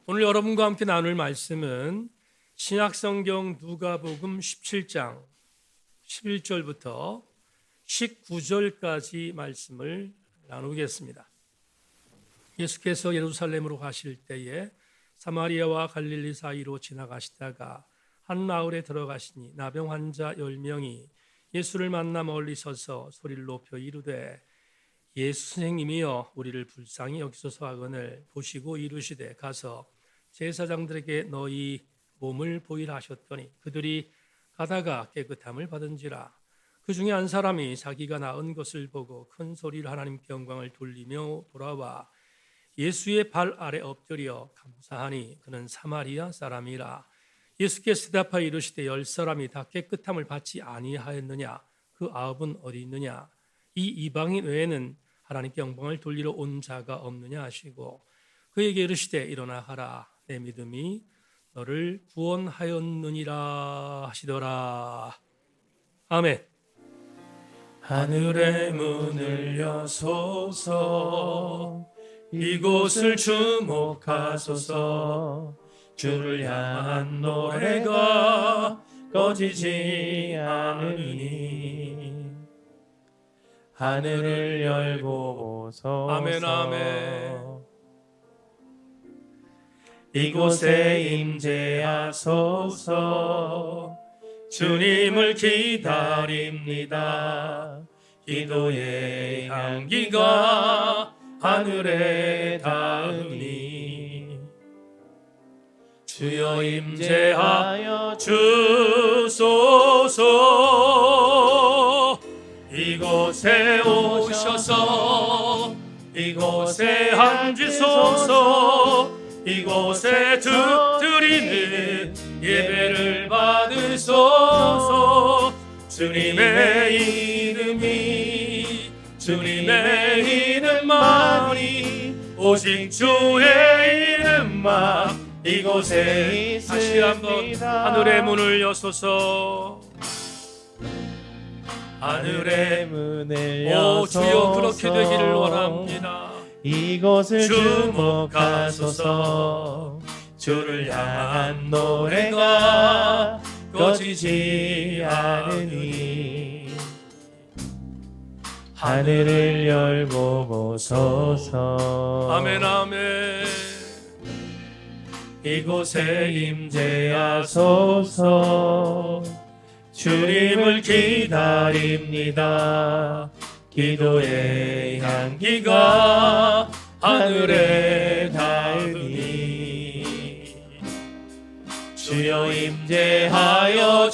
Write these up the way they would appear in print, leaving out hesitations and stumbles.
오늘 여러분과 함께 나눌 말씀은 신약성경 누가복음 17장 11절부터 19절까지 말씀을 나누겠습니다. 예수께서 예루살렘으로 가실 때에 사마리아와 갈릴리 사이로 지나가시다가 한 마을에 들어가시니 나병 환자 10명이 예수를 만나 멀리 서서 소리를 높여 이르되 예수 선생님이여 우리를 불쌍히 여기소서 하거늘 보시고 이르시되 가서 제사장들에게 너희 몸을 보이라 하셨더니 그들이 가다가 깨끗함을 받은지라. 그 중에 한 사람이 자기가 나은 것을 보고 큰 소리를 하나님께 영광을 돌리며 돌아와 예수의 발 아래 엎드려 감사하니 그는 사마리아 사람이라. 예수께서 대답하여 이르시되 10사람이 다 깨끗함을 받지 아니하였느냐? 그 9은 어디 있느냐? 이 이방인 외에는 하나님께 영광을 돌리러 온 자가 없느냐 하시고 그에게 이르시되 일어나 가라 내 믿음이 너를 구원하였느니라 하시더라. 아멘. 하늘의 문을 여소서 이곳을 주목하소서 주를 향한 노래가 꺼지지 않으니 하늘을 열고 보소서. 아멘 아멘. 이곳에 임재하소서. 주님을 기다립니다. 기도의 향기가 하늘에 닿으니 주여 임재하여 주소서. 이곳에 오셔서 이곳에 앉으소서. 이곳에 드리는 예배를 받으소서. 주님의 이름만이 오직 주의 이름만 이곳에 있습니다. 다시 한번 하늘의 문을 여소서. 하늘의 문을 오 여소서. 주여 그렇게 되기를 원합니다. 이곳을 주목하소서. 주를 향한 노래가 꺼지지 않으니 하늘을 열고 보소서. 아멘 아멘. 이곳에 임재하소서. 주님을 기다립니다. 기도의 향기가 하늘에 닿으니 주여 임재하여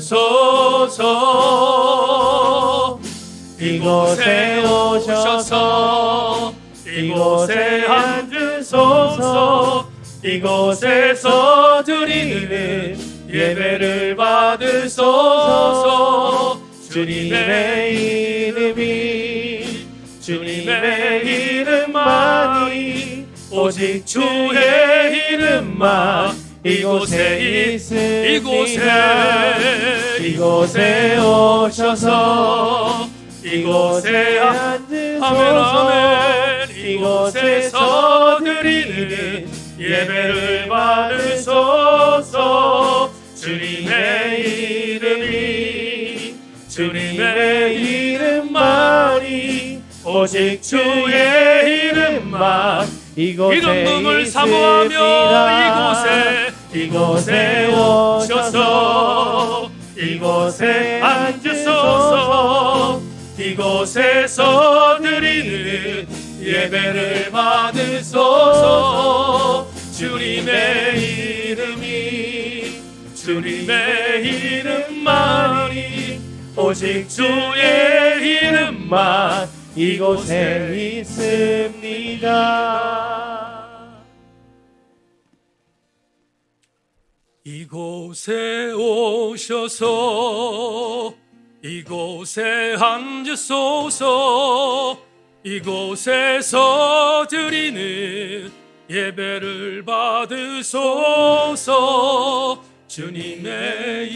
주소서. 이곳에 오셔서 이곳에 앉으소서. 이곳에서 드리는 예배를 받으소서. 주님의 이름만이 오직 주의 이름만 이곳에 있습니다. 이곳에 오셔서 이곳에 앉으소서. 이곳에서 드리는 예배를 받으소서. 주님의 이름만이 오직 주의 이름만 이곳에 이름 부음을 있습니다. 사모하며 이곳에 오셔서 이곳에 앉으소서. 이곳에서 드리는 예배를 받으소서. 주님의 이름만이 오직 주의 이름만 이곳에 있습니다. 이곳에 오셔서 이곳에 앉으소서. 이곳에서 드리는 예배를 받으소서. 주님의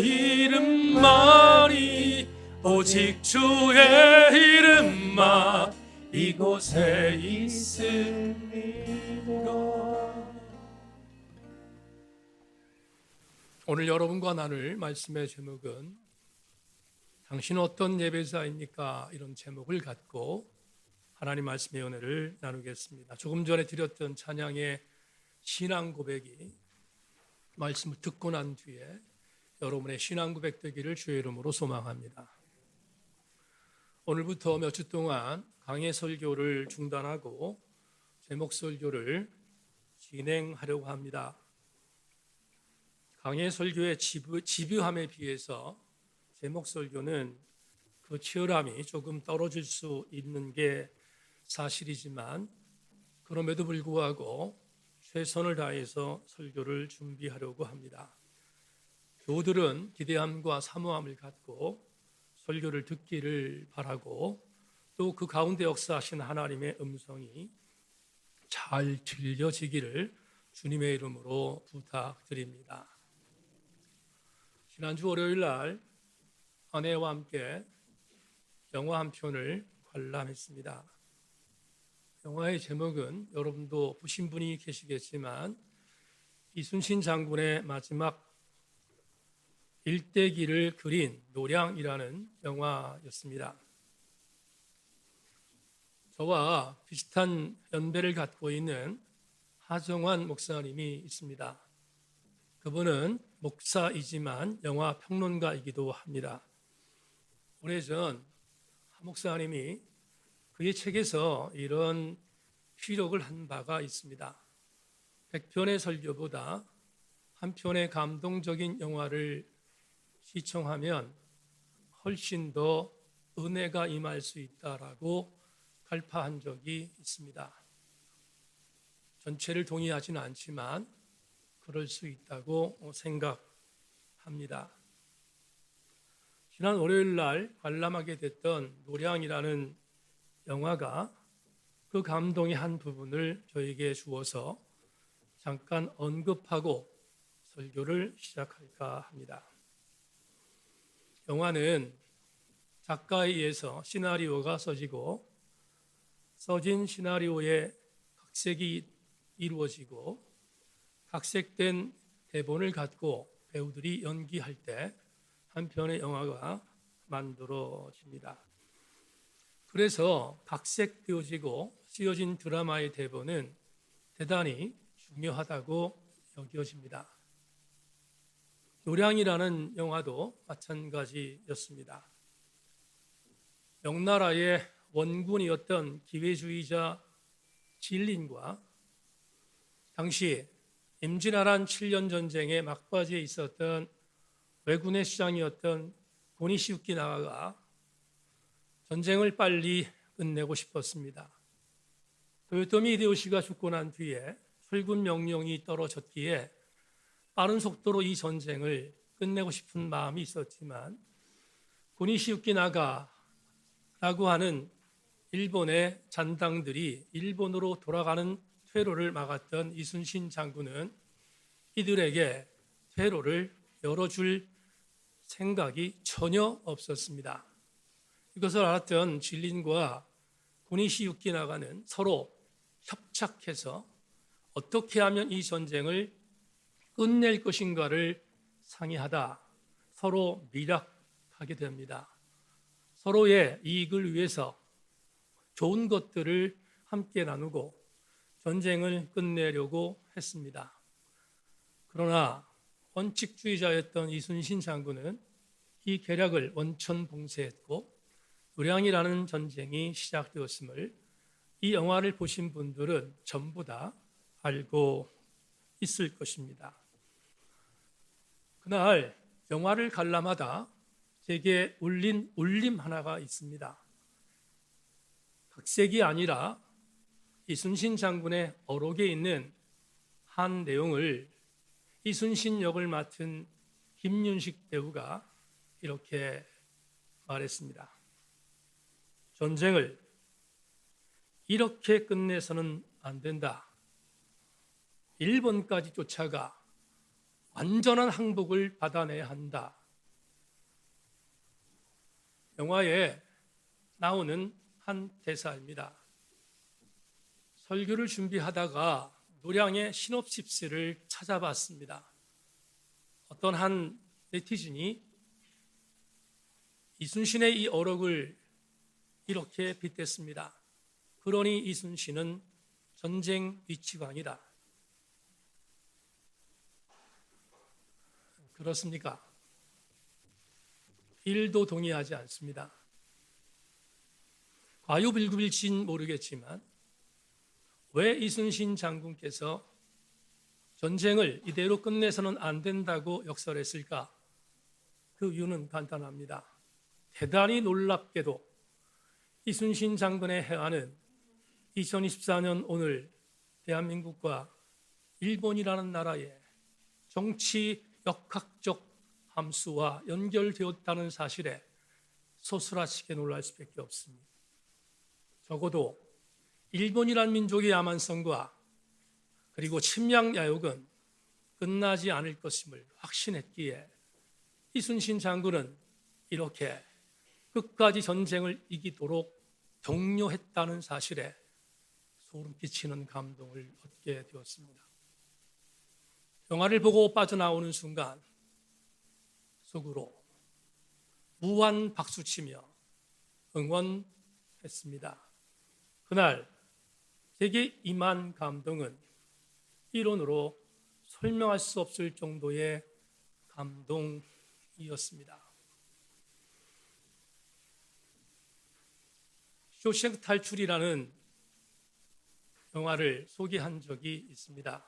이름만이 오직 주의 이름만 이곳에 있음이로. 오늘 여러분과 나눌 말씀의 제목은 당신은 어떤 예배자입니까? 이런 제목을 갖고 하나님 말씀의 은혜를 나누겠습니다. 조금 전에 드렸던 찬양의 신앙 고백이 말씀을 듣고 난 뒤에 여러분의 신앙 고백 되기를 주의 이름으로 소망합니다. 오늘부터 몇 주 동안 강해 설교를 중단하고 제목 설교를 진행하려고 합니다. 강해 설교의 집요함에 비해서 제목 설교는 그 치열함이 조금 떨어질 수 있는 게 사실이지만 그럼에도 불구하고 최선을 다해서 설교를 준비하려고 합니다. 교우들은 기대함과 사모함을 갖고 설교를 듣기를 바라고 또 그 가운데 역사하신 하나님의 음성이 잘 들려지기를 주님의 이름으로 부탁드립니다. 지난주 월요일 날 아내와 함께 영화 한 편을 관람했습니다. 영화의 제목은 여러분도 보신 분이 계시겠지만 이순신 장군의 마지막 일대기를 그린 노량이라는 영화였습니다. 저와 비슷한 연배를 갖고 있는 하정환 목사님이 있습니다. 그분은 목사이지만 영화 평론가이기도 합니다. 오래전 하 목사님이 그의 책에서 이런 피력을 한 바가 있습니다. 100편의 설교보다 한 편의 감동적인 영화를 시청하면 훨씬 더 은혜가 임할 수 있다라고 갈파한 적이 있습니다. 전체를 동의하지는 않지만 그럴 수 있다고 생각합니다. 지난 월요일 날 관람하게 됐던 노량이라는 영화가 그 감동의 한 부분을 저에게 주어서 잠깐 언급하고 설교를 시작할까 합니다. 영화는 작가에 의해서 시나리오가 써지고 써진 시나리오에 각색이 이루어지고 각색된 대본을 갖고 배우들이 연기할 때 한 편의 영화가 만들어집니다. 그래서 각색되어지고 쓰여진 드라마의 대본은 대단히 중요하다고 여겨집니다. 노량이라는 영화도 마찬가지였습니다. 명나라의 원군이었던 기회주의자 진린과 당시 임진왜란 7년 전쟁의 막바지에 있었던 왜군의 수장이었던 고니시우키 나가가 전쟁을 빨리 끝내고 싶었습니다. 도요토미 히데요시가 죽고 난 뒤에 철군 명령이 떨어졌기에 빠른 속도로 이 전쟁을 끝내고 싶은 마음이 있었지만 고니시우키 나가라고 하는 일본의 잔당들이 일본으로 돌아가는 퇴로를 막았던 이순신 장군은 이들에게 퇴로를 열어줄 생각이 전혀 없었습니다. 이것을 알았던 진린과 고니시유키 나가는 서로 협착해서 어떻게 하면 이 전쟁을 끝낼 것인가를 상의하다 서로 밀약하게 됩니다. 서로의 이익을 위해서 좋은 것들을 함께 나누고 전쟁을 끝내려고 했습니다. 그러나 원칙주의자였던 이순신 장군은 이 계략을 원천봉쇄했고 노량이라는 전쟁이 시작되었음을 이 영화를 보신 분들은 전부 다 알고 있을 것입니다. 그날 영화를 관람하다 제게 울린 울림 하나가 있습니다. 각색이 아니라 이순신 장군의 어록에 있는 한 내용을 이순신 역을 맡은 김윤식 배우가 이렇게 말했습니다. 전쟁을 이렇게 끝내서는 안 된다. 일본까지 쫓아가 완전한 항복을 받아내야 한다. 영화에 나오는 한 대사입니다. 설교를 준비하다가 노량의 시놉시스를 찾아봤습니다. 어떤 한 네티즌이 이순신의 이 어록을 이렇게 빗댔습니다. 그러니 이순신은 전쟁 위치광이다. 그렇습니까? 1도 동의하지 않습니다. 과유불급일진 모르겠지만 왜 이순신 장군께서 전쟁을 이대로 끝내서는 안 된다고 역설했을까? 그 이유는 간단합니다. 대단히 놀랍게도 이순신 장군의 해안은 2024년 오늘 대한민국과 일본이라는 나라의 정치 역학적 함수와 연결되었다는 사실에 소스라치게 놀랄 수밖에 없습니다. 적어도 일본이란 민족의 야만성과 그리고 침략 야욕은 끝나지 않을 것임을 확신했기에 이순신 장군은 이렇게 끝까지 전쟁을 이기도록 독려했다는 사실에 소름 끼치는 감동을 얻게 되었습니다. 영화를 보고 빠져나오는 순간 속으로 무한 박수치며 응원했습니다. 그날 제게 임한 감동은 이론으로 설명할 수 없을 정도의 감동이었습니다. 쇼생크 탈출이라는 영화를 소개한 적이 있습니다.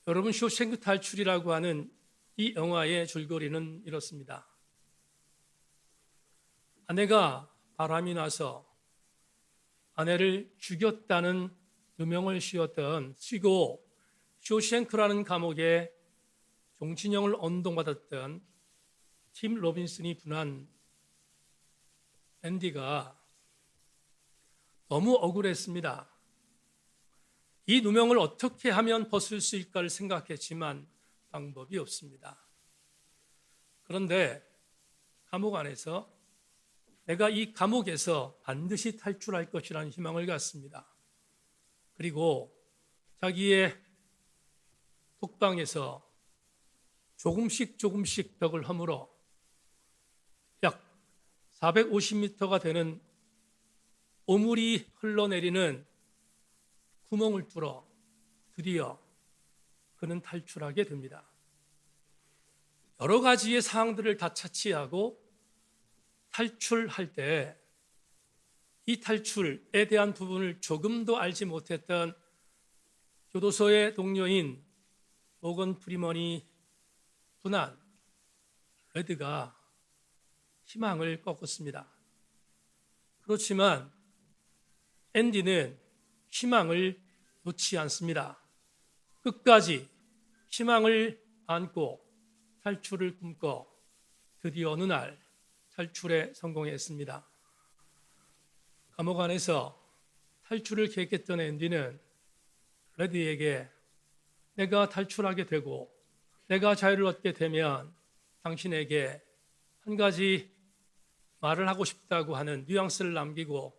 여러분, 쇼생크 탈출이라고 하는 이 영화의 줄거리는 이렇습니다. 아내가 바람이 나서 아내를 죽였다는 누명을 씌고 쇼생크라는 감옥에 종신형을 언동받았던 팀 로빈슨이 분한 앤디가 너무 억울했습니다. 이 누명을 어떻게 하면 벗을 수 있을까를 생각했지만 방법이 없습니다. 그런데 감옥 안에서 내가 이 감옥에서 반드시 탈출할 것이라는 희망을 갖습니다. 그리고 자기의 독방에서 조금씩 벽을 허물어 약 450m가 되는 오물이 흘러내리는 구멍을 뚫어 드디어 그는 탈출하게 됩니다. 여러 가지의 상황들을 다 차치하고 탈출할 때 이 탈출에 대한 부분을 조금도 알지 못했던 교도소의 동료인 모건 프리먼이 분한 레드가 희망을 꺾었습니다. 그렇지만 앤디는 희망을 놓지 않습니다. 끝까지 희망을 안고 탈출을 꿈꿔 드디어 어느 날 탈출에 성공했습니다. 감옥 안에서 탈출을 계획했던 앤디는 레드에게 내가 탈출하게 되고 내가 자유를 얻게 되면 당신에게 한 가지 말을 하고 싶다고 하는 뉘앙스를 남기고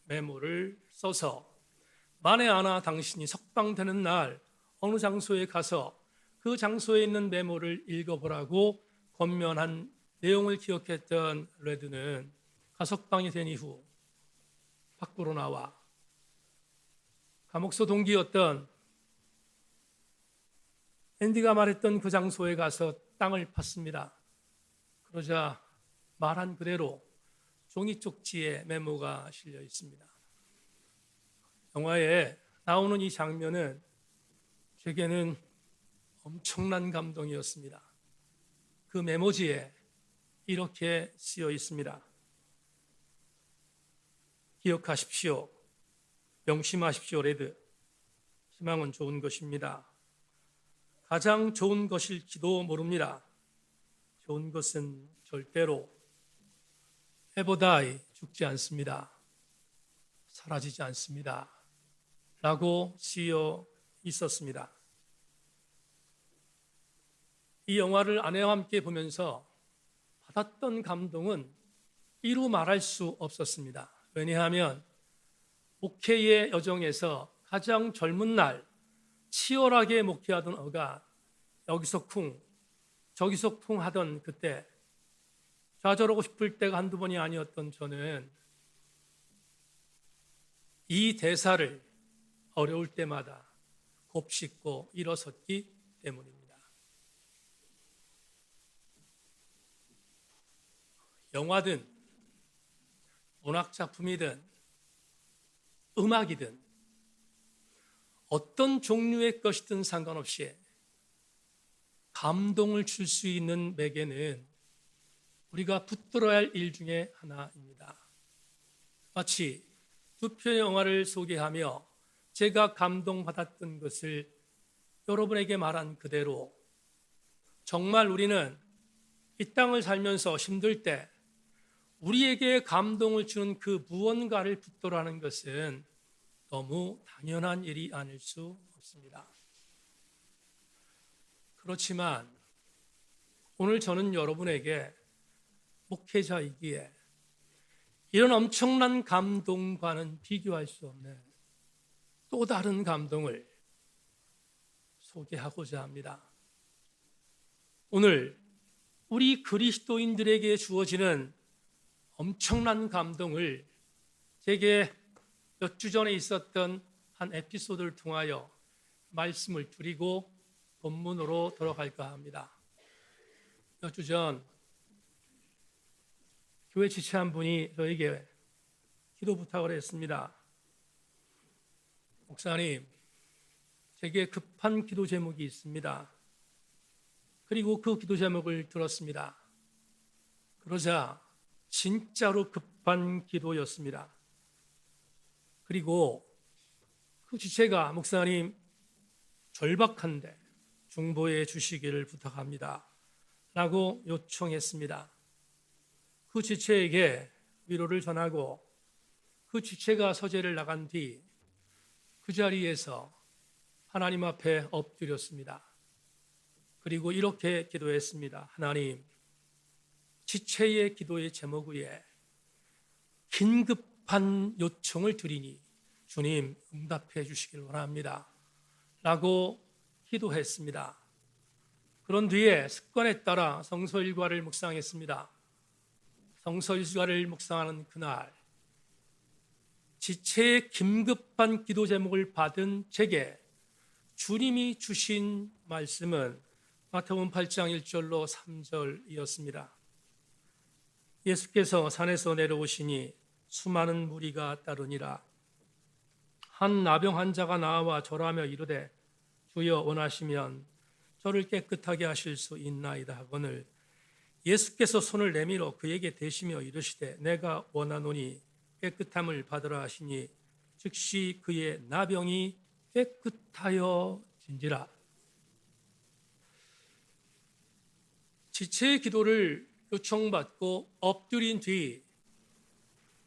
메모를 써서 만에 하나 당신이 석방되는 날 어느 장소에 가서 그 장소에 있는 메모를 읽어보라고 권면한 내용을 기억했던 레드는 가석방이 된 이후 밖으로 나와 감옥소 동기였던 앤디가 말했던 그 장소에 가서 땅을 팠습니다. 그러자 말한 그대로 종이 쪽지에 메모가 실려 있습니다. 영화에 나오는 이 장면은 제게는 엄청난 감동이었습니다. 그 메모지에 이렇게 쓰여 있습니다. 기억하십시오. 명심하십시오, 레드. 희망은 좋은 것입니다. 가장 좋은 것일지도 모릅니다. 좋은 것은 절대로 에버다이 죽지 않습니다. 사라지지 않습니다. 라고 쓰여 있었습니다. 이 영화를 아내와 함께 보면서 받았던 감동은 이루 말할 수 없었습니다. 왜냐하면 목회의 여정에서 가장 젊은 날 치열하게 목회하던 어가 여기서 쿵 저기서 쿵 하던 그때 좌절하고 싶을 때가 한두 번이 아니었던 저는 이 대사를 어려울 때마다 곱씹고 일어섰기 때문입니다. 영화든 문학작품이든 음악이든 어떤 종류의 것이든 상관없이 감동을 줄 수 있는 매개는 우리가 붙들어야 할 일 중에 하나입니다. 마치 두 편의 영화를 소개하며 제가 감동받았던 것을 여러분에게 말한 그대로 정말 우리는 이 땅을 살면서 힘들 때 우리에게 감동을 주는 그 무언가를 붙들어 하는 것은 너무 당연한 일이 아닐 수 없습니다. 그렇지만 오늘 저는 여러분에게 목회자이기에 이런 엄청난 감동과는 비교할 수 없는 또 다른 감동을 소개하고자 합니다. 오늘 우리 그리스도인들에게 주어지는 엄청난 감동을 제게 몇 주 전에 있었던 한 에피소드를 통하여 말씀을 드리고 본문으로 들어갈까 합니다. 몇 주 전 교회 지체 한 분이 저에게 기도 부탁을 했습니다. 목사님, 제게 급한 기도 제목이 있습니다. 그리고 그 기도 제목을 들었습니다. 그러자 진짜로 급한 기도였습니다. 그리고 그 지체가 목사님 절박한데 중보해 주시기를 부탁합니다 라고 요청했습니다. 그 지체에게 위로를 전하고 그 지체가 서재를 나간 뒤 그 자리에서 하나님 앞에 엎드렸습니다. 그리고 이렇게 기도했습니다. 하나님, 지체의 기도의 제목 위에 긴급한 요청을 드리니 주님 응답해 주시길 원합니다 라고 기도했습니다. 그런 뒤에 습관에 따라 성서 일과를 묵상했습니다. 성서 일과를 묵상하는 그날 지체의 긴급한 기도 제목을 받은 제게 주님이 주신 말씀은 마태복음 8장 1절로 3절이었습니다. 예수께서 산에서 내려오시니 수많은 무리가 따르니라. 한 나병 환자가 나와 절하며 이르되 주여 원하시면 저를 깨끗하게 하실 수 있나이다 하거늘 예수께서 손을 내밀어 그에게 대시며 이르시되 내가 원하노니 깨끗함을 받으라 하시니 즉시 그의 나병이 깨끗하여 진지라. 지체의 기도를 요청받고 엎드린 뒤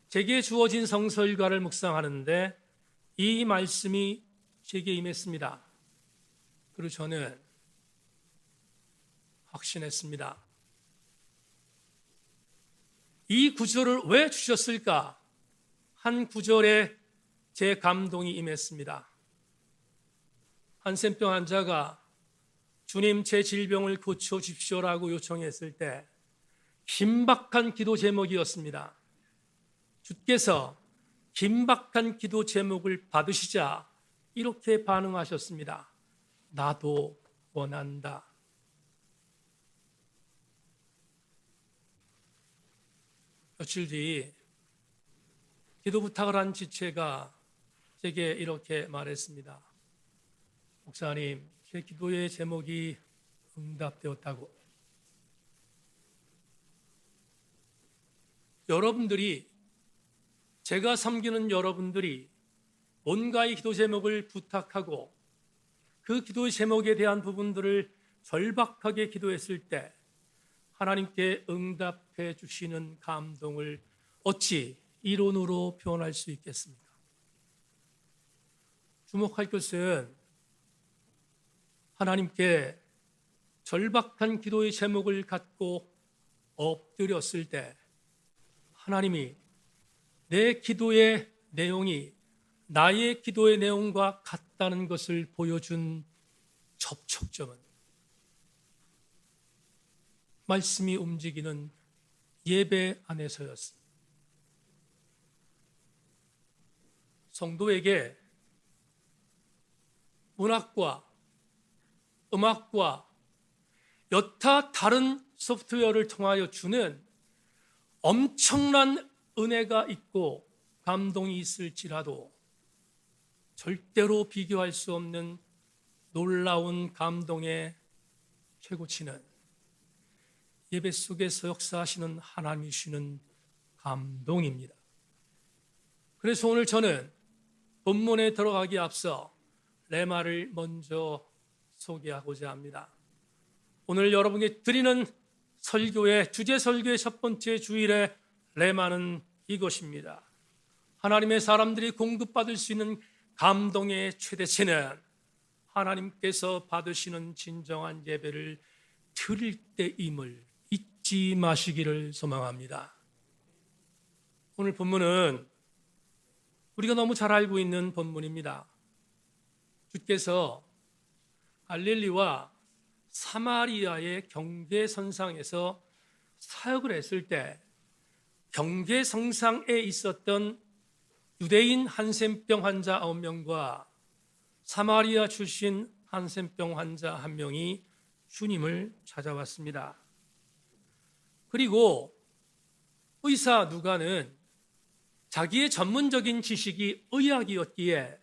제게 주어진 성서 일과를 묵상하는데 이 말씀이 제게 임했습니다. 그리고 저는 확신했습니다. 이 구절을 왜 주셨을까? 한 구절에 제 감동이 임했습니다. 한센병 환자가 주님 제 질병을 고쳐주십시오라고 요청했을 때 긴박한 기도 제목이었습니다. 주께서 긴박한 기도 제목을 받으시자 이렇게 반응하셨습니다. 나도 원한다. 며칠 뒤 기도 부탁을 한 지체가 제게 이렇게 말했습니다. 목사님, 제 기도의 제목이 응답되었다고. 여러분들이, 제가 섬기는 여러분들이 뭔가의 기도 제목을 부탁하고 그 기도의 제목에 대한 부분들을 절박하게 기도했을 때 하나님께 응답해 주시는 감동을 어찌 이론으로 표현할 수 있겠습니까? 주목할 것은 하나님께 절박한 기도의 제목을 갖고 엎드렸을 때 하나님이 내 기도의 내용이 나의 기도의 내용과 같다는 것을 보여준 접촉점은 말씀이 움직이는 예배 안에서였습니다. 성도에게 문학과 음악과 여타 다른 소프트웨어를 통하여 주는 엄청난 은혜가 있고 감동이 있을지라도 절대로 비교할 수 없는 놀라운 감동의 최고치는 예배 속에서 역사하시는 하나님이 주시는 감동입니다. 그래서 오늘 저는 본문에 들어가기 앞서 레마를 먼저 소개하고자 합니다. 오늘 여러분께 드리는 설교의 주제 설교의 첫 번째 주일의 레마는 이것입니다. 하나님의 사람들이 공급받을 수 있는 감동의 최대치는 하나님께서 받으시는 진정한 예배를 드릴 때임을 잊지 마시기를 소망합니다. 오늘 본문은 우리가 너무 잘 알고 있는 본문입니다. 주께서 갈릴리와 사마리아의 경계선상에서 사역을 했을 때 경계선상에 있었던 유대인 한센병 환자 9명과 사마리아 출신 한센병 환자 1명이 주님을 찾아왔습니다. 그리고 의사 누가는 자기의 전문적인 지식이 의학이었기에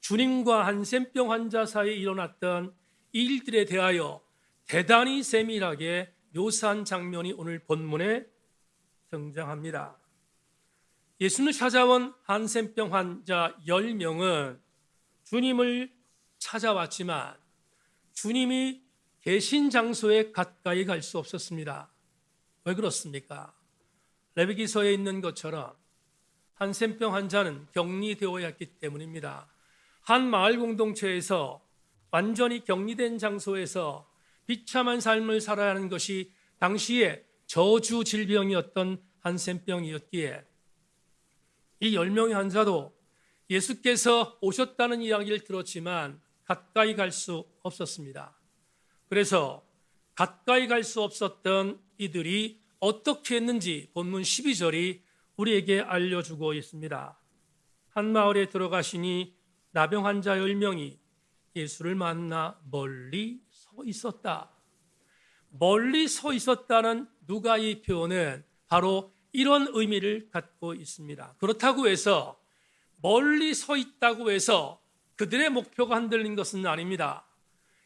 주님과 한센병 환자 사이에 일어났던 이 일들에 대하여 대단히 세밀하게 묘사한 장면이 오늘 본문에 등장합니다. 예수님을 찾아온 한센병 환자 10명은 주님을 찾아왔지만 주님이 계신 장소에 가까이 갈 수 없었습니다. 왜 그렇습니까? 레위기서에 있는 것처럼 한센병 환자는 격리되어야 했기 때문입니다. 한 마을 공동체에서 완전히 격리된 장소에서 비참한 삶을 살아야 하는 것이 당시에 저주 질병이었던 한센병이었기에 이 10명의 환자도 예수께서 오셨다는 이야기를 들었지만 가까이 갈 수 없었습니다. 그래서 가까이 갈 수 없었던 이들이 어떻게 했는지 본문 12절이 우리에게 알려주고 있습니다. 한 마을에 들어가시니 나병 환자 10명이 예수를 만나 멀리 서 있었다. 멀리 서 있었다는 누가의 표현은 바로 이런 의미를 갖고 있습니다. 그렇다고 해서 멀리 서 있다고 해서 그들의 목표가 흔들린 것은 아닙니다.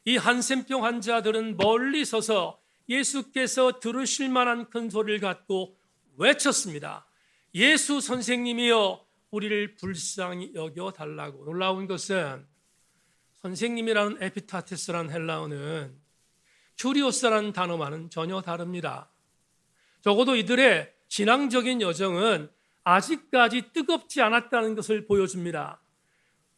이 한센병 환자들은 멀리 서서 예수께서 들으실 만한 큰 소리를 갖고 외쳤습니다. 예수 선생님이여 우리를 불쌍히 여겨달라고. 놀라운 것은 선생님이라는 에피타테스라는 헬라어는 큐리오스라는 단어와는 전혀 다릅니다. 적어도 이들의 신앙적인 여정은 아직까지 뜨겁지 않았다는 것을 보여줍니다.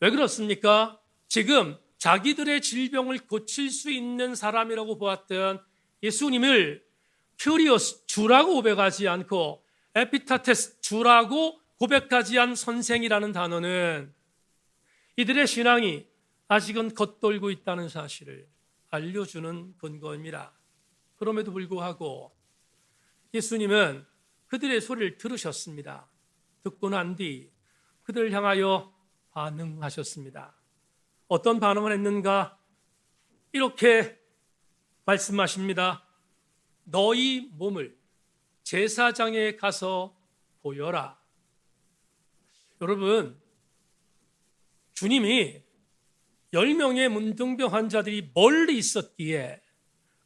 왜 그렇습니까? 지금 자기들의 질병을 고칠 수 있는 사람이라고 보았던 예수님을 큐리오스 주라고 고백하지 않고 에피타테스 주라고 고백하지 않은 선생이라는 단어는 이들의 신앙이 아직은 겉돌고 있다는 사실을 알려주는 근거입니다. 그럼에도 불구하고 예수님은 그들의 소리를 들으셨습니다. 듣고 난 뒤 그들을 향하여 반응하셨습니다. 어떤 반응을 했는가? 이렇게 말씀하십니다. 너희 몸을 제사장에 가서 보여라. 여러분, 주님이 10명의 문둥병 환자들이 멀리 있었기에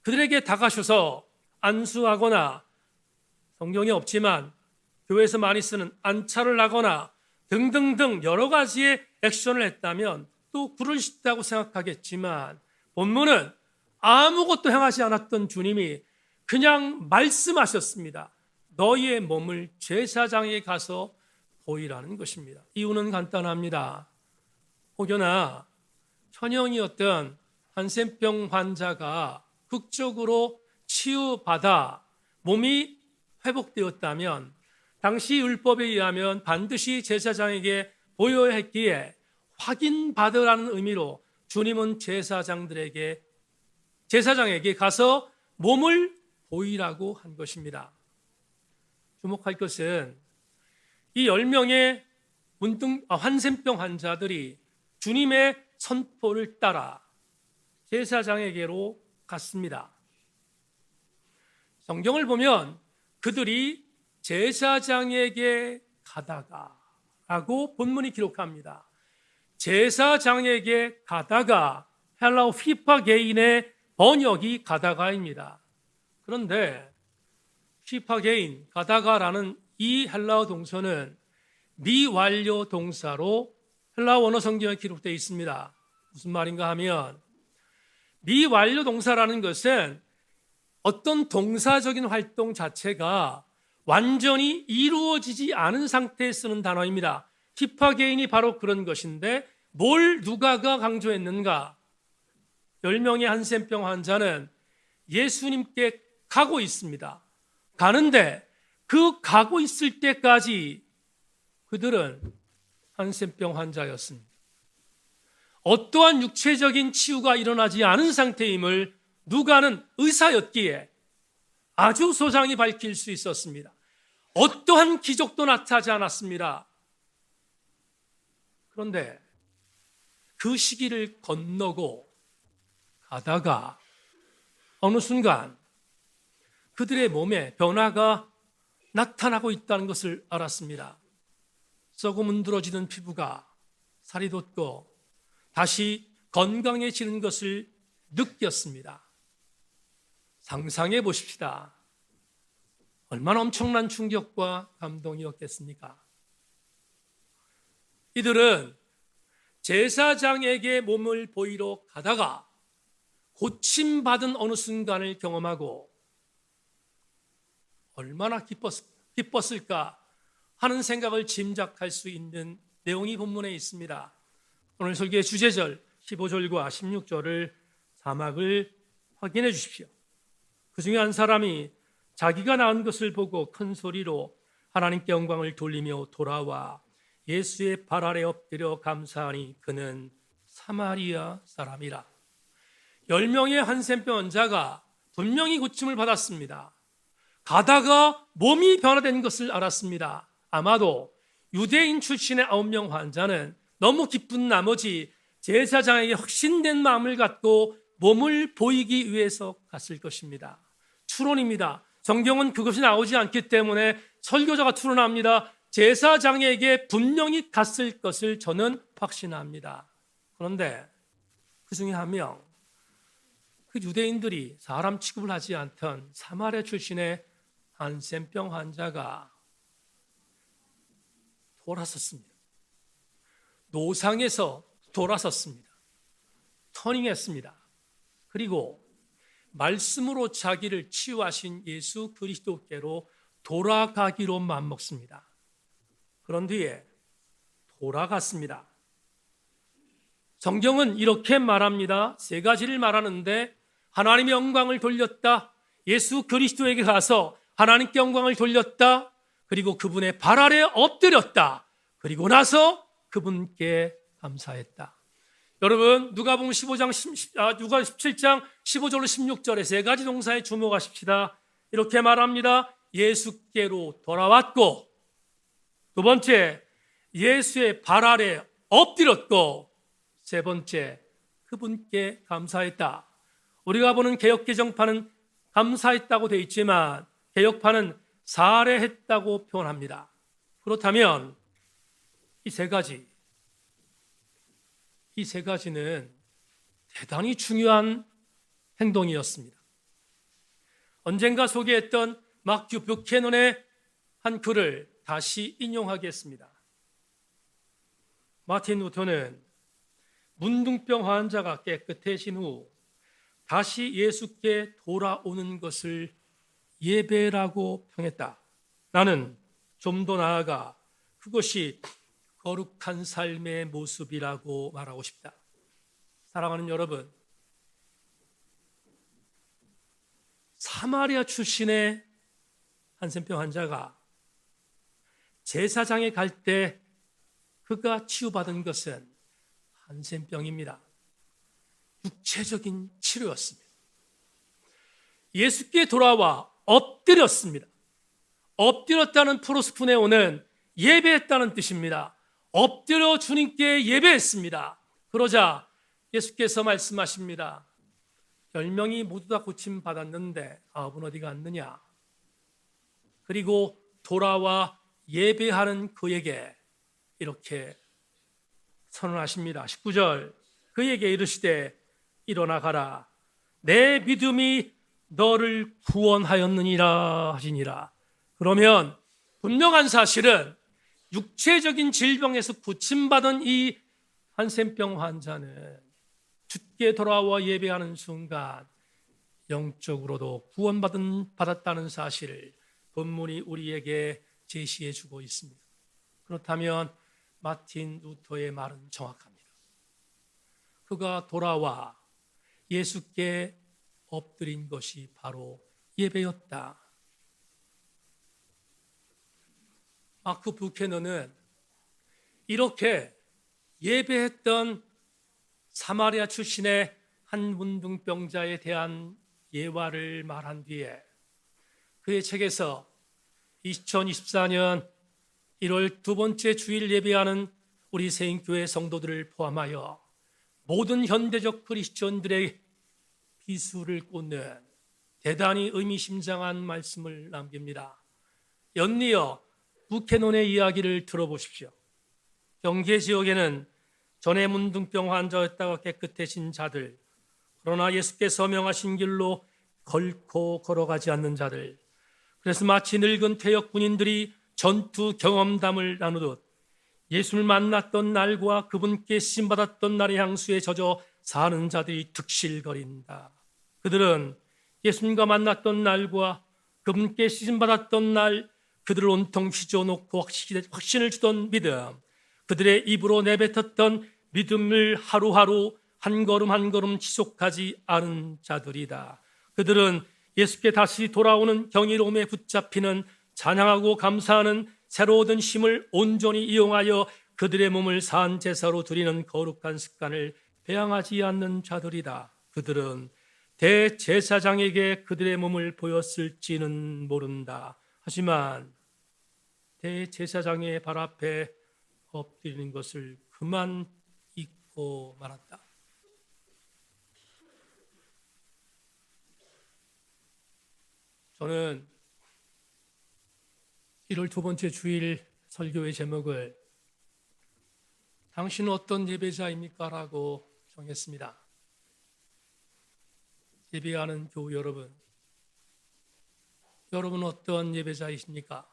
그들에게 다가셔서 안수하거나 성경에 없지만 교회에서 많이 쓰는 안차를 하거나 등등등 여러 가지의 액션을 했다면 또 그러시다고 생각하겠지만 본문은 아무것도 행하지 않았던 주님이 그냥 말씀하셨습니다. 너희의 몸을 제사장에 가서 보이라는 것입니다. 이유는 간단합니다. 혹여나 천형이었던 한센병 환자가 극적으로 치유받아 몸이 회복되었다면 당시 율법에 의하면 반드시 제사장에게 보여야 했기에 확인받으라는 의미로 주님은 제사장에게 가서 몸을 보이라고 한 것입니다. 주목할 것은 이 10명의 한센병 환자들이 주님의 선포를 따라 제사장에게로 갔습니다. 성경을 보면 그들이 제사장에게 가다가 라고 본문이 기록합니다. 제사장에게 가다가 헬라어 휘파게인의 번역이 가다가입니다. 그런데 휘파게인, 가다가라는 이 헬라어 동사는 미완료 동사로 헬라어 원어 성경에 기록되어 있습니다. 무슨 말인가 하면 미완료 동사라는 것은 어떤 동사적인 활동 자체가 완전히 이루어지지 않은 상태에 쓰는 단어입니다. 휘파게인이 바로 그런 것인데 뭘 누가가 강조했는가? 10명의 한센병 환자는 예수님께 가고 있습니다. 가는데 그 가고 있을 때까지 그들은 한센병 환자였습니다. 어떠한 육체적인 치유가 일어나지 않은 상태임을 누가는 의사였기에 아주 소상히 밝힐 수 있었습니다. 어떠한 기적도 나타나지 않았습니다. 그런데 그 시기를 건너고 가다가 어느 순간 그들의 몸에 변화가 나타나고 있다는 것을 알았습니다. 썩어 문드러지는 피부가 살이 돋고 다시 건강해지는 것을 느꼈습니다. 상상해 보십시다. 얼마나 엄청난 충격과 감동이었겠습니까? 이들은 제사장에게 몸을 보이러 가다가 고침받은 어느 순간을 경험하고 얼마나 기뻤을까 하는 생각을 짐작할 수 있는 내용이 본문에 있습니다. 오늘 설교의 주제절 15절과 16절을 자막을 확인해 주십시오. 그 중에 한 사람이 자기가 낳은 것을 보고 큰 소리로 하나님께 영광을 돌리며 돌아와 예수의 발 아래 엎드려 감사하니 그는 사마리아 사람이라. 10명의 한센병 환자가 분명히 고침을 받았습니다. 가다가 몸이 변화된 것을 알았습니다. 아마도 유대인 출신의 9명 환자는 너무 기쁜 나머지 제사장에게 확신된 마음을 갖고 몸을 보이기 위해서 갔을 것입니다. 추론입니다. 성경은 그것이 나오지 않기 때문에 설교자가 추론합니다. 제사장에게 분명히 갔을 것을 저는 확신합니다. 그런데 그 중에 한 명, 그 유대인들이 사람 취급을 하지 않던 사마리아 출신의 한센병 환자가 돌아섰습니다. 노상에서 돌아섰습니다. 터닝했습니다. 그리고 말씀으로 자기를 치유하신 예수 그리스도께로 돌아가기로 맘먹습니다. 그런 뒤에 돌아갔습니다. 성경은 이렇게 말합니다. 세 가지를 말하는데 하나님의 영광을 돌렸다. 예수 그리스도에게 가서 하나님께 영광을 돌렸다. 그리고 그분의 발 아래 엎드렸다. 그리고 나서 그분께 감사했다. 여러분 누가복음 17장 15절로 16절에 세 가지 동사에 주목하십시다. 이렇게 말합니다. 예수께로 돌아왔고, 두 번째 예수의 발 아래 엎드렸고, 세 번째 그분께 감사했다. 우리가 보는 개역개정판은 감사했다고 되어 있지만 개역판은 사례했다고 표현합니다. 그렇다면 이 세 가지는 대단히 중요한 행동이었습니다. 언젠가 소개했던 마큐 뷰캐넌의 한 글을 다시 인용하겠습니다. 마틴 루터는 문둥병 환자가 깨끗해진 후 다시 예수께 돌아오는 것을 예배라고 평했다. 나는 좀 더 나아가 그것이 거룩한 삶의 모습이라고 말하고 싶다. 사랑하는 여러분, 사마리아 출신의 한센병 환자가 제사장에 갈 때 그가 치유받은 것은 한센병입니다. 육체적인 치료였습니다. 예수께 돌아와 엎드렸습니다. 엎드렸다는 프로스푸네오는 예배했다는 뜻입니다. 엎드려 주님께 예배했습니다. 그러자 예수께서 말씀하십니다. 10명이 모두 다 고침 받았는데 9은 어디 갔느냐? 그리고 돌아와 예배하는 그에게 이렇게 선언하십니다. 19절 그에게 이르시되 일어나 가라. 내 믿음이 너를 구원하였느니라 하시니라. 그러면 분명한 사실은 육체적인 질병에서 고침받은 이 한센병 환자는 주께 돌아와 예배하는 순간 영적으로도 구원받았다는 사실을 본문이 우리에게 제시해 주고 있습니다. 그렇다면 마틴 루터의 말은 정확합니다. 그가 돌아와 예수께 엎드린 것이 바로 예배였다. 마크 부케너는 이렇게 예배했던 사마리아 출신의 한 문둥병자에 대한 예화를 말한 뒤에 그의 책에서 2024년 1월 두 번째 주일 예배하는 우리 세인교회 성도들을 포함하여 모든 현대적 크리스천들의 비수를 꽂는 대단히 의미심장한 말씀을 남깁니다. 연이어 부캐논의 이야기를 들어보십시오. 경계 지역에는 전에 문둥병 환자였다가 깨끗해진 자들, 그러나 예수께서 명하신 길로 결코 걸어가지 않는 자들, 그래서 마치 늙은 퇴역 군인들이 전투 경험담을 나누듯 예수를 만났던 날과 그분께 쓰임받았던 날의 향수에 젖어 사는 자들이 득실거린다. 그들은 예수님과 만났던 날과 그분께 쓰임받았던 날, 그들을 온통 휘저어놓고 확신을 주던 믿음, 그들의 입으로 내뱉었던 믿음을 하루하루 한 걸음 한 걸음 지속하지 않은 자들이다. 그들은 예수께 다시 돌아오는 경이로움에 붙잡히는 찬양하고 감사하는 새로 얻은 힘을 온전히 이용하여 그들의 몸을 산 제사로 드리는 거룩한 습관을 배양하지 않는 자들이다. 그들은 대제사장에게 그들의 몸을 보였을지는 모른다. 하지만 대제사장의 발 앞에 엎드리는 것을 그만 잊고 말았다. 저는 1월 두 번째 주일 설교의 제목을 당신은 어떤 예배자입니까? 라고 정했습니다. 예배하는 교우 여러분, 여러분은 어떤 예배자이십니까?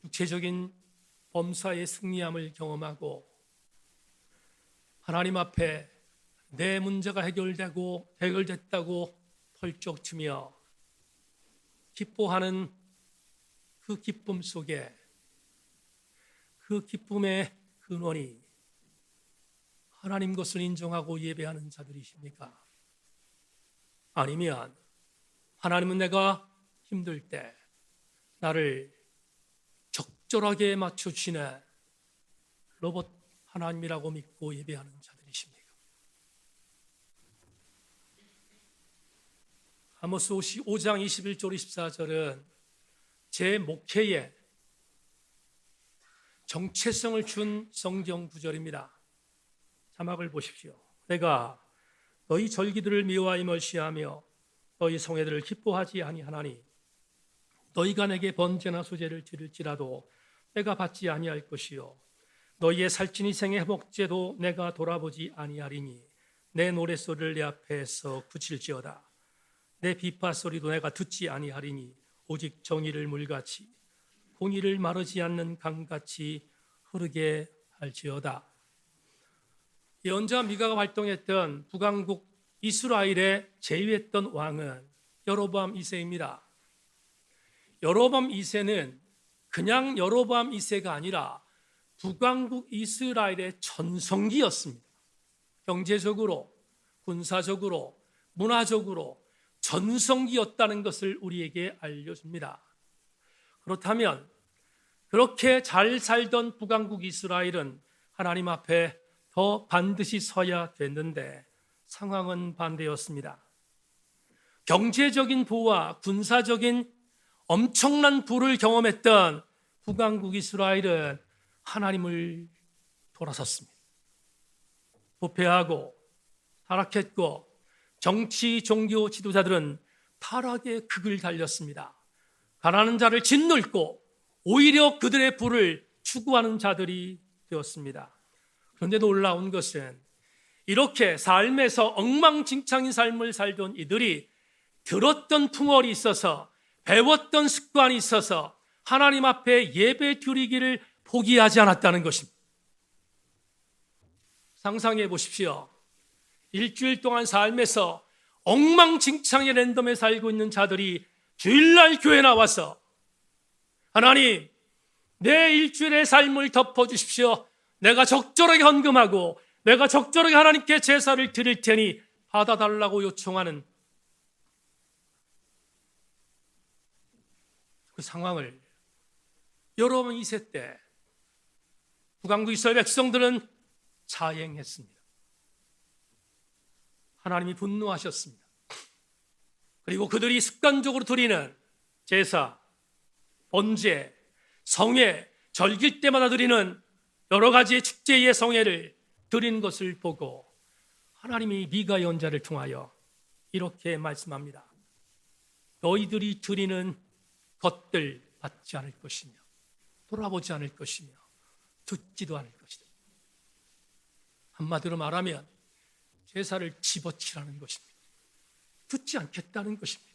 육체적인 범사의 승리함을 경험하고 하나님 앞에 내 문제가 해결됐다고 펄쩍 튀며 기뻐하는 그 기쁨 속에 그 기쁨의 근원이 하나님 것을 인정하고 예배하는 자들이십니까? 아니면 하나님은 내가 힘들 때 나를 적절하게 맞춰주시는 로봇 하나님이라고 믿고 예배하는 자들이십니까? 아모스 5장 21절 24절은 제 목회에 정체성을 준 성경 구절입니다. 자막을 보십시오. 내가 너희 절기들을 미워하여 멸시하며 너희 성회들을 기뻐하지 아니하나니 너희가 내게 번제나 소제를 드릴지라도 내가 받지 아니할 것이요 너희의 살찐이 생의 회복제도 내가 돌아보지 아니하리니 내 노랫소리를 내 앞에서 그칠지어다. 내 비파 소리도 내가 듣지 아니하리니 오직 정의를 물같이 공의를 마르지 않는 강같이 흐르게 할지어다. 예언자 미가가 활동했던 북왕국 이스라엘에 제위했던 왕은 여로보암 2세입니다. 여로보암 2세는 그냥 여로보암 2세가 아니라 북왕국 이스라엘의 전성기였습니다. 경제적으로, 군사적으로, 문화적으로 전성기였다는 것을 우리에게 알려줍니다. 그렇다면 그렇게 잘 살던 북왕국 이스라엘은 하나님 앞에 더 반드시 서야 됐는데 상황은 반대였습니다. 경제적인 부와 군사적인 엄청난 부를 경험했던 북왕국 이스라엘은 하나님을 돌아섰습니다. 부패하고 타락했고 정치, 종교 지도자들은 타락의 극을 달렸습니다. 가난한 자를 짓눌고 오히려 그들의 부를 추구하는 자들이 되었습니다. 그런데 놀라운 것은 이렇게 삶에서 엉망진창인 삶을 살던 이들이 들었던 풍월이 있어서 배웠던 습관이 있어서 하나님 앞에 예배 드리기를 포기하지 않았다는 것입니다. 상상해 보십시오. 일주일 동안 삶에서 엉망진창의 랜덤에 살고 있는 자들이 주일날 교회 나와서 하나님, 내 일주일의 삶을 덮어주십시오. 내가 적절하게 헌금하고 내가 적절하게 하나님께 제사를 드릴 테니 받아달라고 요청하는 그 상황을 여러분 2세 때 북왕국 이스라엘 백성들은 자행했습니다. 하나님이 분노하셨습니다. 그리고 그들이 습관적으로 드리는 제사, 번제, 성회, 절길 때마다 드리는 여러 가지의 축제의 성회를 드리는 것을 보고 하나님이 미가 예언자를 통하여 이렇게 말씀합니다. 너희들이 드리는 것들 받지 않을 것이며 돌아보지 않을 것이며 듣지도 않을 것이다. 한마디로 말하면 제사를 집어치라는 것입니다. 듣지 않겠다는 것입니다.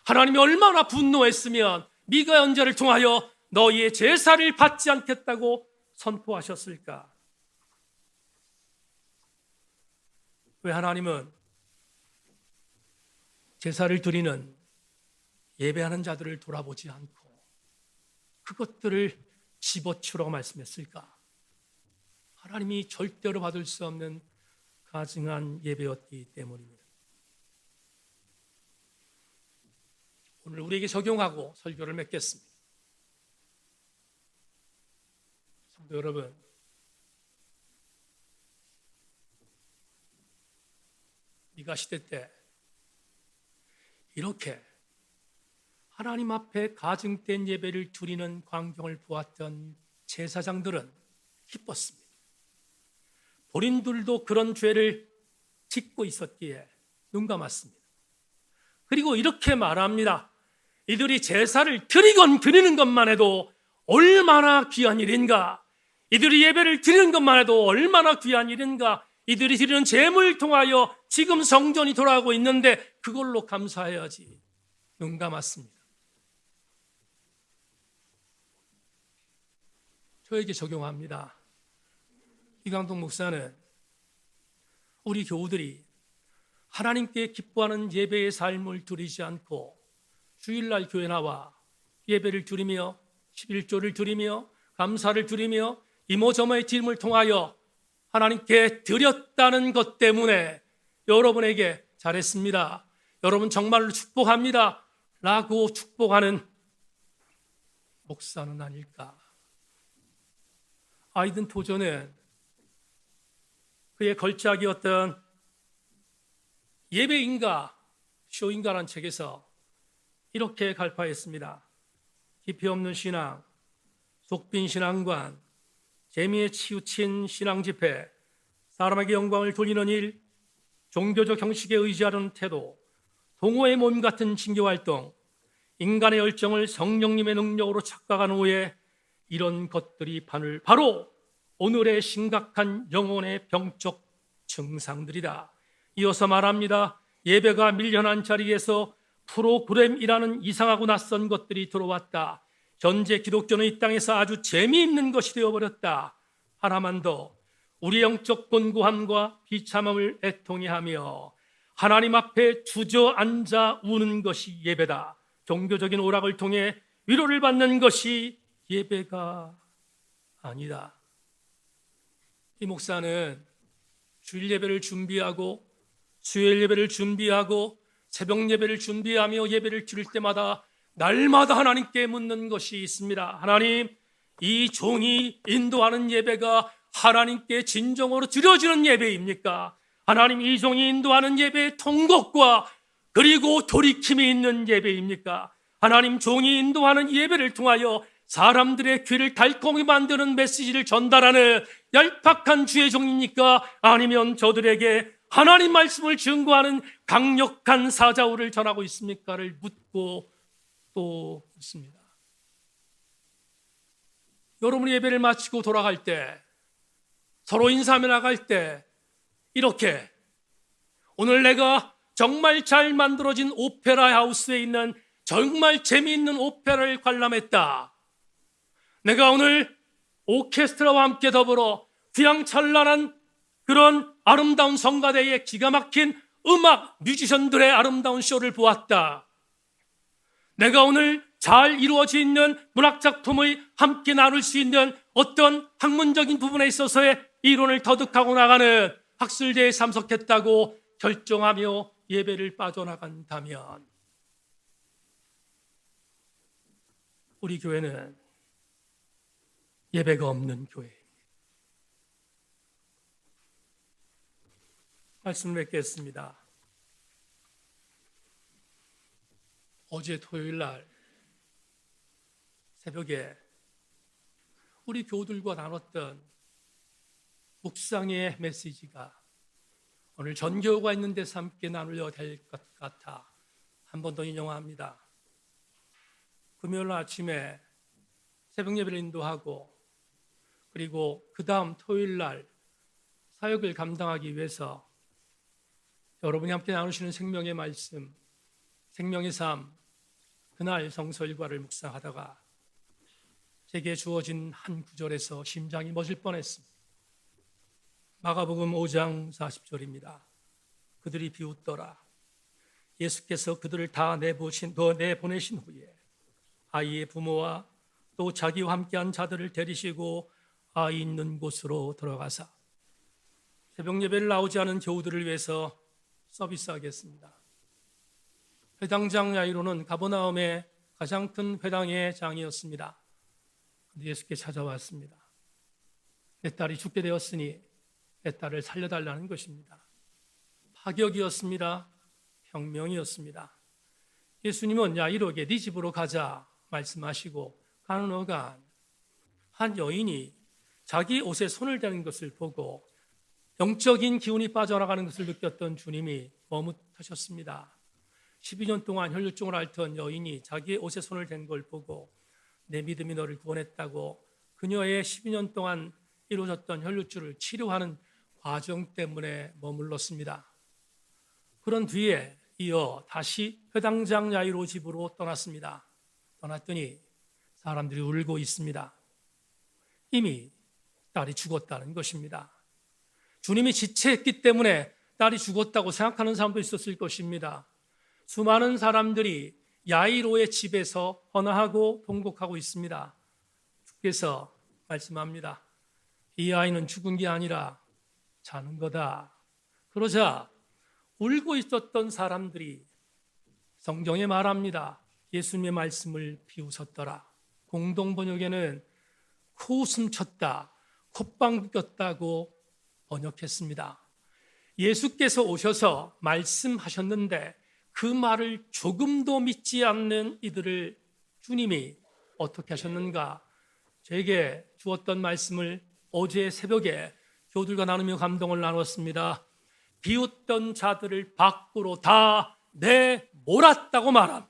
하나님이 얼마나 분노했으면 미가 예언자를 통하여 너희의 제사를 받지 않겠다고 선포하셨을까? 왜 하나님은 제사를 드리는 예배하는 자들을 돌아보지 않고 그것들을 집어치우라고 말씀했을까? 하나님이 절대로 받을 수 없는 가증한 예배였기 때문입니다. 오늘 우리에게 적용하고 설교를 맺겠습니다. 성도 여러분, 미가 시대 때 이렇게 하나님 앞에 가증된 예배를 드리는 광경을 보았던 제사장들은 기뻤습니다. 본인들도 그런 죄를 짓고 있었기에 눈 감았습니다. 그리고 이렇게 말합니다. 이들이 제사를 드리건 드리는 것만 해도 얼마나 귀한 일인가. 이들이 예배를 드리는 것만 해도 얼마나 귀한 일인가. 이들이 드리는 제물을 통하여 지금 성전이 돌아가고 있는데 그걸로 감사해야지. 눈 감았습니다. 저에게 적용합니다. 이강동 목사는 우리 교우들이 하나님께 기뻐하는 예배의 삶을 드리지 않고 주일날 교회 나와 예배를 드리며 11조를 드리며 감사를 드리며 이모저모의 드림을 통하여 하나님께 드렸다는 것 때문에 여러분에게 잘했습니다. 여러분 정말로 축복합니다. 라고 축복하는 목사는 아닐까? 아이든 토저는 그의 걸작이었던 예배인가 쇼인가라는 책에서 이렇게 갈파했습니다. 깊이 없는 신앙, 속빈 신앙관, 재미에 치우친 신앙 집회, 사람에게 영광을 돌리는 일, 종교적 형식에 의지하는 태도, 동호의 몸 같은 징교활동, 인간의 열정을 성령님의 능력으로 착각한 후에 이런 것들이 바로 오늘의 심각한 영혼의 병적 증상들이다. 이어서 말합니다. 예배가 밀려난 자리에서 프로그램이라는 이상하고 낯선 것들이 들어왔다. 현재 기독교는 이 땅에서 아주 재미있는 것이 되어버렸다. 하나만 더 우리 영적 곤고함과 비참함을 애통해 하며 하나님 앞에 주저앉아 우는 것이 예배다. 종교적인 오락을 통해 위로를 받는 것이 예배가 아니다. 이 목사는 주일 예배를 준비하고 수요일 예배를 준비하고 새벽 예배를 준비하며 예배를 드릴 때마다 날마다 하나님께 묻는 것이 있습니다. 하나님, 이 종이 인도하는 예배가 하나님께 진정으로 드려지는 예배입니까? 하나님, 이 종이 인도하는 예배의 통곡과 그리고 돌이킴이 있는 예배입니까? 하나님, 종이 인도하는 예배를 통하여 사람들의 귀를 달콤히 만드는 메시지를 전달하는 얄팍한 주의 종입니까? 아니면 저들에게 하나님 말씀을 증거하는 강력한 사자우를 전하고 있습니까를 묻고 또 묻습니다. 여러분이 예배를 마치고 돌아갈 때, 서로 인사하며 나갈 때 이렇게 오늘 내가 정말 잘 만들어진 오페라 하우스에 있는 정말 재미있는 오페라를 관람했다. 내가 오늘 오케스트라와 함께 더불어 휘황찬란한 그런 아름다운 성가대의 기가 막힌 음악 뮤지션들의 아름다운 쇼를 보았다. 내가 오늘 잘 이루어져 있는 문학작품을 함께 나눌 수 있는 어떤 학문적인 부분에 있어서의 이론을 터득하고 나가는 학술대에 참석했다고 결정하며 예배를 빠져나간다면 우리 교회는 예배가 없는 교회입니다. 말씀을 맺겠습니다. 어제 토요일 날 새벽에 우리 교우들과 나눴던 묵상의 메시지가 오늘 전교가 있는 데서 함께 나누려 될 것 같아 한 번 더 인용합니다. 금요일 아침에 새벽 예배를 인도하고 그리고 그 다음 토요일 날 사역을 감당하기 위해서 여러분이 함께 나누시는 생명의 말씀, 생명의 삶, 그날 성서 일과를 묵상하다가 제게 주어진 한 구절에서 심장이 멎을 뻔했습니다. 마가복음 5장 40절입니다. 그들이 비웃더라. 예수께서 그들을 다 내보내신 후에 아이의 부모와 또 자기와 함께한 자들을 데리시고 아이 있는 곳으로 들어가사 새벽 예배를 나오지 않은 교우들을 위해서 서비스하겠습니다. 회당장 야이로는 가버나움의 가장 큰 회당의 장이었습니다. 그런데 예수께 찾아왔습니다. 내 딸이 죽게 되었으니 내 딸을 살려달라는 것입니다. 파격이었습니다. 혁명이었습니다. 예수님은 야이로에게 네 집으로 가자 말씀하시고 가는 어간 한 여인이 자기 옷에 손을 대는 것을 보고 영적인 기운이 빠져나가는 것을 느꼈던 주님이 머뭇하셨습니다. 12년 동안 혈류증을 앓던 여인이 자기의 옷에 손을 댄 걸 보고 내 믿음이 너를 구원했다고 그녀의 12년 동안 이루어졌던 혈류증을 치료하는 과정 때문에 머물렀습니다. 그런 뒤에 이어 다시 회당장 야이로 집으로 떠났습니다. 떠났더니 사람들이 울고 있습니다. 이미 딸이 죽었다는 것입니다. 주님이 지체했기 때문에 딸이 죽었다고 생각하는 사람도 있었을 것입니다. 수많은 사람들이 야이로의 집에서 헌화하고 통곡하고 있습니다. 주께서 말씀합니다. 이 아이는 죽은 게 아니라 자는 거다. 그러자 울고 있었던 사람들이 성경에 말합니다. 예수님의 말씀을 비웃었더라. 공동번역에는 코웃음 쳤다, 콧방 꼈다고 번역했습니다. 예수께서 오셔서 말씀하셨는데 그 말을 조금도 믿지 않는 이들을 주님이 어떻게 하셨는가? 제게 주었던 말씀을 어제 새벽에 교우들과 나누며 감동을 나눴습니다. 비웃던 자들을 밖으로 다 내몰았다고 말함.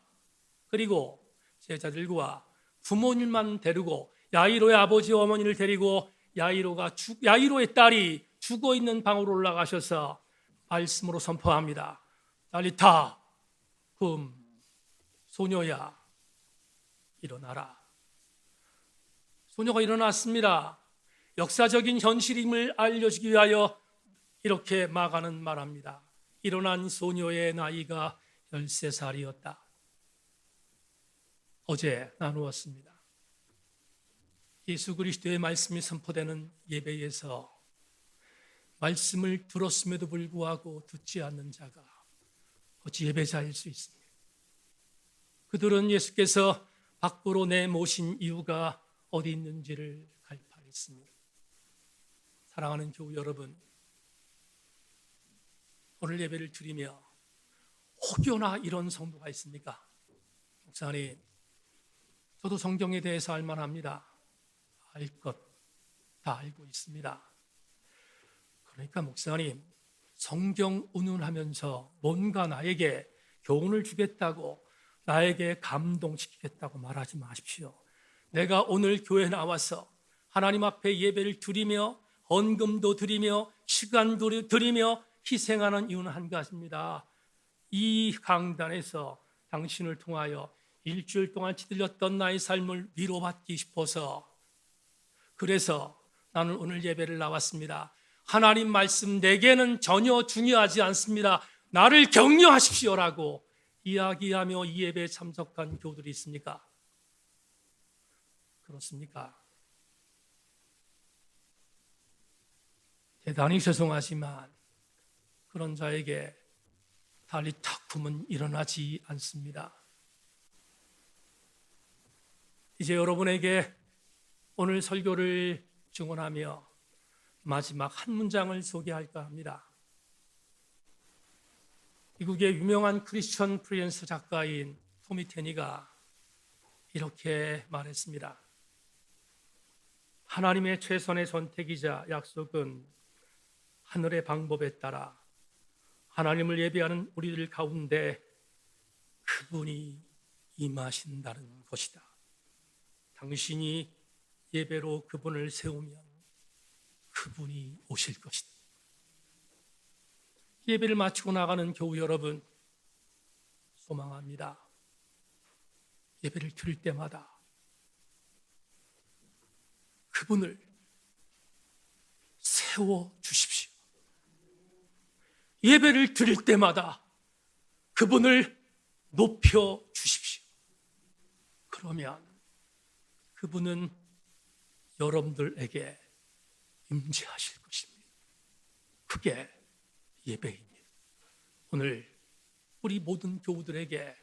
그리고 제자들과 부모님만 데리고 야이로의 아버지와 어머니를 데리고 야이로의 딸이 죽어 있는 방으로 올라가셔서 말씀으로 선포합니다. 딸리타 금 소녀야 일어나라. 소녀가 일어났습니다. 역사적인 현실임을 알려주기 위하여 이렇게 마가는 말합니다. 일어난 소녀의 나이가 13살이었다. 어제 나누었습니다. 예수 그리스도의 말씀이 선포되는 예배에서 말씀을 들었음에도 불구하고 듣지 않는 자가 어찌 예배자일 수 있습니까? 그들은 예수께서 밖으로 내모신 이유가 어디 있는지를 갈파했습니다. 사랑하는 교우 여러분, 오늘 예배를 드리며 혹여나 이런 성도가 있습니까? 목사님, 저도 성경에 대해서 알만합니다. 알 것 다 알고 있습니다. 그러니까 목사님, 성경 운운하면서 뭔가 나에게 교훈을 주겠다고, 나에게 감동시키겠다고 말하지 마십시오. 내가 오늘 교회에 나와서 하나님 앞에 예배를 드리며 헌금도 드리며 시간도 드리며 희생하는 이유는 한 가지입니다. 이 강단에서 당신을 통하여 일주일 동안 찌들렸던 나의 삶을 위로받기 싶어서, 그래서 나는 오늘 예배를 나왔습니다. 하나님 말씀 내게는 전혀 중요하지 않습니다. 나를 격려하십시오라고 이야기하며 이 예배에 참석한 교우들이 있습니까? 그렇습니까? 대단히 죄송하지만 그런 자에게 달리타쿰은 일어나지 않습니다. 이제 여러분에게 오늘 설교를 증언하며 마지막 한 문장을 소개할까 합니다. 미국의 유명한 크리스천 프리랜서 작가인 토미 테니가 이렇게 말했습니다. 하나님의 최선의 선택이자 약속은 하늘의 방법에 따라 하나님을 예배하는 우리들 가운데 그분이 임하신다는 것이다. 당신이 예배로 그분을 세우면 그분이 오실 것이다. 예배를 마치고 나가는 교우 여러분, 소망합니다. 예배를 드릴 때마다 그분을 세워 주십시오. 예배를 드릴 때마다 그분을 높여 주십시오. 그러면 그분은 여러분들에게 임재하실 것입니다. 그게 예배입니다. 오늘 우리 모든 교우들에게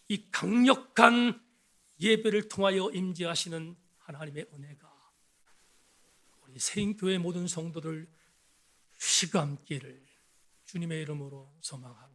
이 강력한 예배를 통하여 임재하시는 하나님의 은혜가 우리 세인교회 모든 성도들 휘감기를 주님의 이름으로 소망합니다.